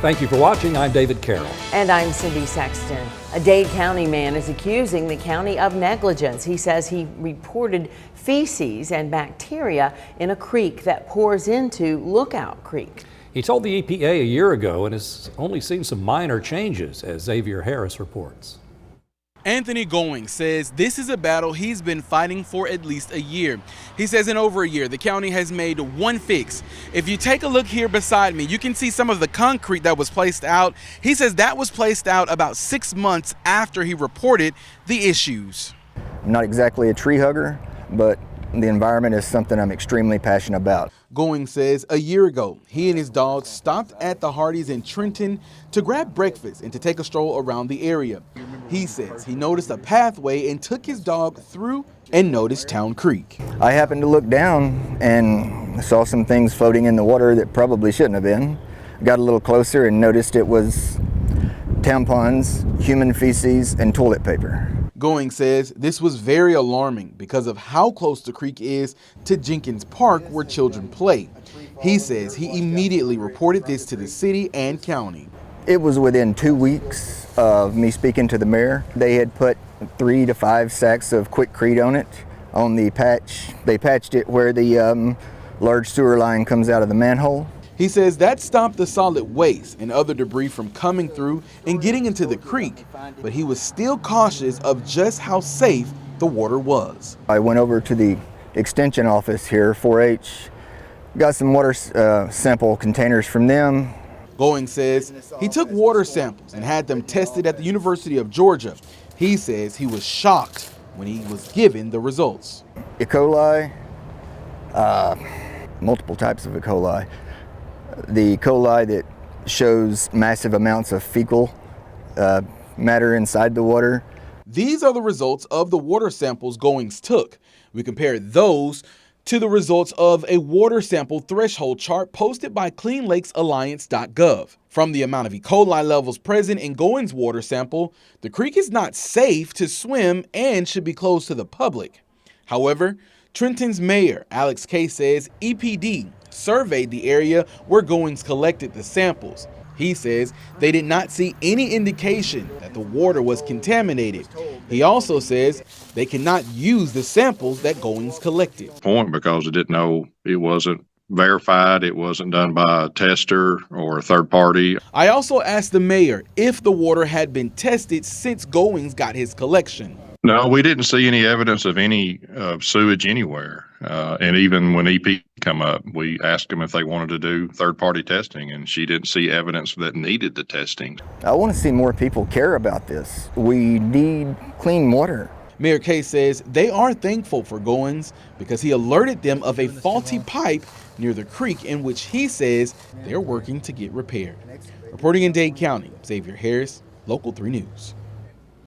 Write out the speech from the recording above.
Thank you for watching. I'm David Carroll. And I'm Cindy Sexton. A Dade County man is accusing the county of negligence. He says he reported feces and bacteria in a creek that pours into Lookout Creek. He told the EPA a year ago and has only seen some minor changes, as Xavier Harris reports. Anthony Goins says this is a battle he's been fighting for at least a year. He says in over a year, the county has made one fix. If you take a look here beside me, you can see some of the concrete that was placed out. He says that was placed out about 6 months after he reported the issues. I'm not exactly a tree hugger, but the environment is something I'm extremely passionate about. Goins says a year ago, he and his dog stopped at the Hardee's in Trenton to grab breakfast and to take a stroll around the area. He says he noticed a pathway and took his dog through and noticed Town Creek. I happened to look down and saw some things floating in the water that probably shouldn't have been. Got a little closer and noticed it was tampons, human feces, and toilet paper. Goins says this was very alarming because of how close the creek is to Jenkins Park where children play. He says he immediately reported this to the city and county. It was within 2 weeks of me speaking to the mayor. They had put 3 to 5 sacks of Quickcrete on it, on the patch. They patched it where the large sewer line comes out of the manhole. He says that stopped the solid waste and other debris from coming through and getting into the creek, but he was still cautious of just how safe the water was. I went over to the extension office here, 4-H, got some water sample containers from them. Goins says he took water samples and had them tested at the University of Georgia. He says he was shocked when he was given the results. E. coli, multiple types of E. coli. The E. coli that shows massive amounts of fecal matter inside the water. These are the results of the water samples Goins took. We compared those to the results of a water sample threshold chart posted by CleanLakesAlliance.gov. From the amount of E. coli levels present in Goins' water sample, the creek is not safe to swim and should be closed to the public. However, Trenton's mayor, Alex Kay, says EPD surveyed the area where Goins collected the samples. He says they did not see any indication that the water was contaminated. He also says they cannot use the samples that Goins collected. Because they didn't know, it wasn't verified, it wasn't done by a tester or a third party. I also asked the mayor if the water had been tested since Goins got his collection. No, we didn't see any evidence of any sewage anywhere. And even when EP come up, we asked them if they wanted to do third-party testing, and she didn't see evidence that needed the testing. I want to see more people care about this. We need clean water. Mayor Kay says they are thankful for Goins because he alerted them of a faulty pipe near the creek in which he says they're working to get repaired. Reporting in Dade County, Xavier Harris, Local 3 News.